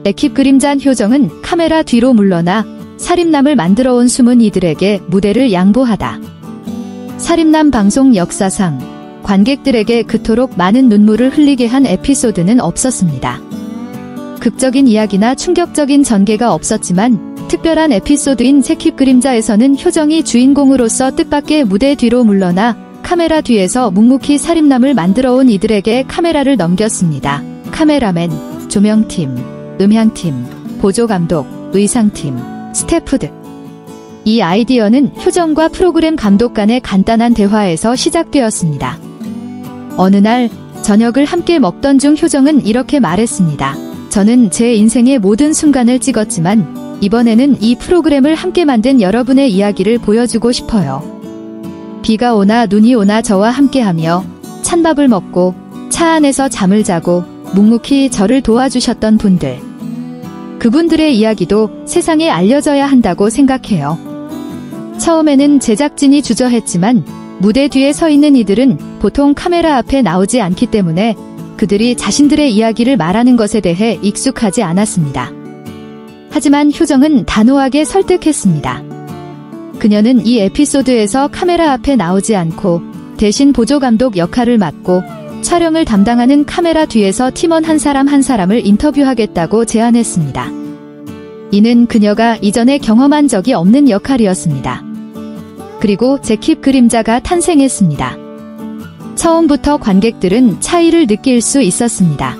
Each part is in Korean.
에킵 그림자 효정은 카메라 뒤로 물러나 살인남을 만들어온 숨은 이들에게 무대를 양보하다. 살인남 방송 역사상 관객들에게 그토록 많은 눈물을 흘리게 한 에피소드는 없었습니다. 극적인 이야기나 충격적인 전개가 없었지만 특별한 에피소드인 에킵 그림자에서는 효정이 주인공으로서 뜻밖의 무대 뒤로 물러나 카메라 뒤에서 묵묵히 살인남을 만들어온 이들에게 카메라를 넘겼습니다. 카메라맨, 조명팀, 음향팀, 보조감독, 의상팀, 스태프들. 이 아이디어는 효정과 프로그램 감독 간의 간단한 대화에서 시작되었습니다. 어느 날 저녁을 함께 먹던 중 효정은 이렇게 말했습니다. 저는 제 인생의 모든 순간을 찍었지만 이번에는 이 프로그램을 함께 만든 여러분의 이야기를 보여주고 싶어요. 비가 오나 눈이 오나 저와 함께하며 찬밥을 먹고 차 안에서 잠을 자고 묵묵히 저를 도와주셨던 분들. 그분들의 이야기도 세상에 알려져야 한다고 생각해요. 처음에는 제작진이 주저했지만 무대 뒤에 서 있는 이들은 보통 카메라 앞에 나오지 않기 때문에 그들이 자신들의 이야기를 말하는 것에 대해 익숙하지 않았습니다. 하지만 효정은 단호하게 설득했습니다. 그녀는 이 에피소드에서 카메라 앞에 나오지 않고 대신 보조감독 역할을 맡고 촬영을 담당하는 카메라 뒤에서 팀원 한 사람 한 사람을 인터뷰하겠다고 제안했습니다. 이는 그녀가 이전에 경험한 적이 없는 역할이었습니다. 그리고 에킵 그림자가 탄생했습니다. 처음부터 관객들은 차이를 느낄 수 있었습니다.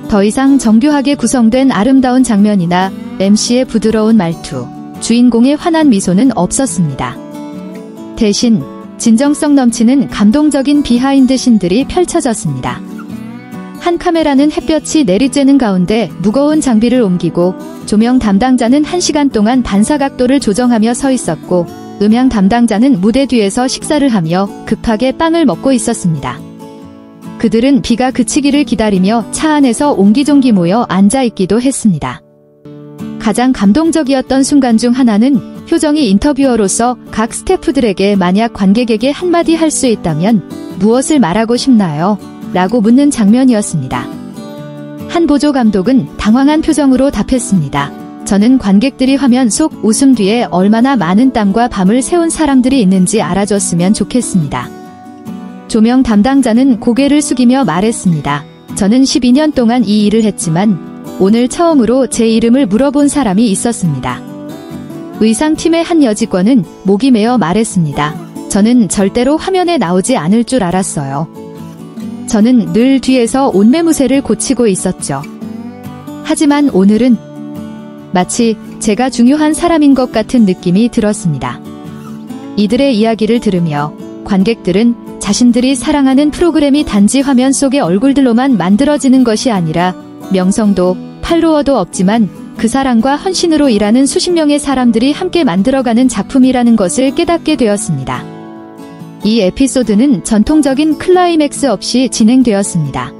더 이상 정교하게 구성된 아름다운 장면이나 MC의 부드러운 말투, 주인공의 환한 미소는 없었습니다. 대신 진정성 넘치는 감동적인 비하인드 씬들이 펼쳐졌습니다. 한 카메라는 햇볕이 내리쬐는 가운데 무거운 장비를 옮기고 조명 담당자는 1시간 동안 반사각도를 조정하며 서 있었고 음향 담당자는 무대 뒤에서 식사를 하며 급하게 빵을 먹고 있었습니다. 그들은 비가 그치기를 기다리며 차 안에서 옹기종기 모여 앉아있기도 했습니다. 가장 감동적이었던 순간 중 하나는 효정이 인터뷰어로서 각 스태프들에게 만약 관객에게 한마디 할 수 있다면 무엇을 말하고 싶나요? 라고 묻는 장면이었습니다. 한 보조감독은 당황한 표정으로 답했습니다. 저는 관객들이 화면 속 웃음 뒤에 얼마나 많은 땀과 밤을 새운 사람들이 있는지 알아줬으면 좋겠습니다. 조명 담당자는 고개를 숙이며 말했습니다. 저는 12년 동안 이 일을 했지만 오늘 처음으로 제 이름을 물어본 사람이 있었습니다. 의상팀의 한 여직원은 목이 메어 말했습니다. 저는 절대로 화면에 나오지 않을 줄 알았어요. 저는 늘 뒤에서 옷매무새를 고치고 있었죠. 하지만 오늘은 마치 제가 중요한 사람인 것 같은 느낌이 들었습니다. 이들의 이야기를 들으며 관객들은 자신들이 사랑하는 프로그램이 단지 화면 속의 얼굴들로만 만들어지는 것이 아니라 명성도 팔로워도 없지만 그 사랑과 헌신으로 일하는 수십 명의 사람들이 함께 만들어가는 작품이라는 것을 깨닫게 되었습니다. 이 에피소드는 전통적인 클라이맥스 없이 진행되었습니다.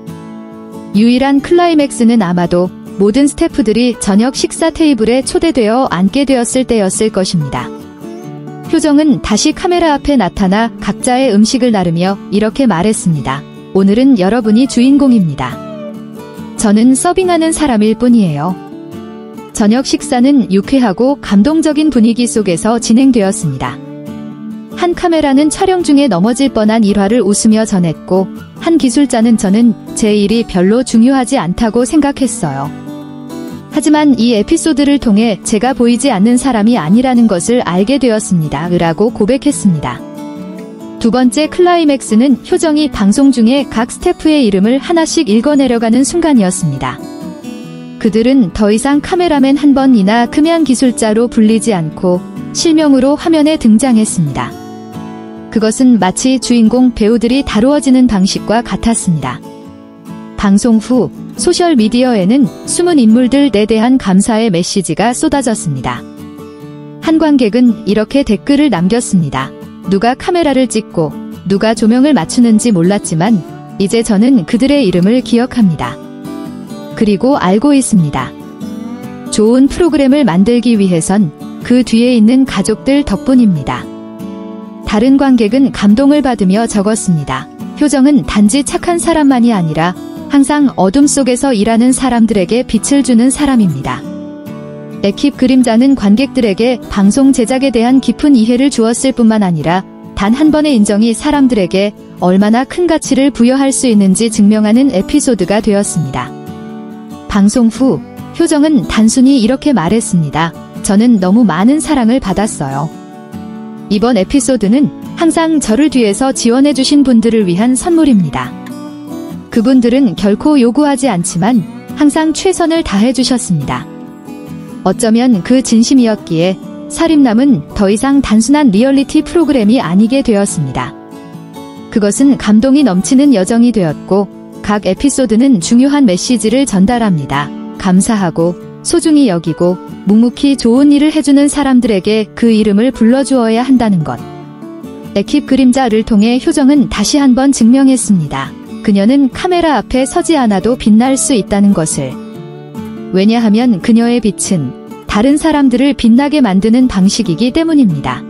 유일한 클라이맥스는 아마도 모든 스태프들이 저녁 식사 테이블에 초대되어 앉게 되었을 때였을 것입니다. 효정은 다시 카메라 앞에 나타나 각자의 음식을 나르며 이렇게 말했습니다. 오늘은 여러분이 주인공입니다. 저는 서빙하는 사람일 뿐이에요. 저녁 식사는 유쾌하고 감동적인 분위기 속에서 진행되었습니다. 한 카메라는 촬영 중에 넘어질 뻔한 일화를 웃으며 전했고 한 기술자는 저는 제 일이 별로 중요하지 않다고 생각했어요. 하지만 이 에피소드를 통해 제가 보이지 않는 사람이 아니라는 것을 알게 되었습니다. 라고 고백했습니다. 두 번째 클라이맥스는 효정이 방송 중에 각 스태프의 이름을 하나씩 읽어내려가는 순간이었습니다. 그들은 더 이상 카메라맨 한 번이나 금양 기술자로 불리지 않고 실명으로 화면에 등장했습니다. 그것은 마치 주인공 배우들이 다루어지는 방식과 같았습니다. 방송 후 소셜미디어에는 숨은 인물들에 대한 감사의 메시지가 쏟아졌습니다. 한 관객은 이렇게 댓글을 남겼습니다. 누가 카메라를 찍고 누가 조명을 맞추는지 몰랐지만 이제 저는 그들의 이름을 기억합니다. 그리고 알고 있습니다. 좋은 프로그램을 만들기 위해선 그 뒤에 있는 가족들 덕분입니다. 다른 관객은 감동을 받으며 적었습니다. 효정은 단지 착한 사람만이 아니라 항상 어둠 속에서 일하는 사람들에게 빛을 주는 사람입니다. 에킵 그림자는 관객들에게 방송 제작에 대한 깊은 이해를 주었을 뿐만 아니라 단 한 번의 인정이 사람들에게 얼마나 큰 가치를 부여할 수 있는지 증명하는 에피소드가 되었습니다. 방송 후 효정은 단순히 이렇게 말했습니다. 저는 너무 많은 사랑을 받았어요. 이번 에피소드는 항상 저를 뒤에서 지원해주신 분들을 위한 선물입니다. 그분들은 결코 요구하지 않지만 항상 최선을 다해주셨습니다. 어쩌면 그 진심이었기에 살인남은 더 이상 단순한 리얼리티 프로그램이 아니게 되었습니다. 그것은 감동이 넘치는 여정이 되었고 각 에피소드는 중요한 메시지를 전달합니다. 감사하고 소중히 여기고 묵묵히 좋은 일을 해주는 사람들에게 그 이름을 불러주어야 한다는 것. 에킵 그림자를 통해 효정은 다시 한번 증명했습니다. 그녀는 카메라 앞에 서지 않아도 빛날 수 있다는 것을. 왜냐하면 그녀의 빛은 다른 사람들을 빛나게 만드는 방식이기 때문입니다.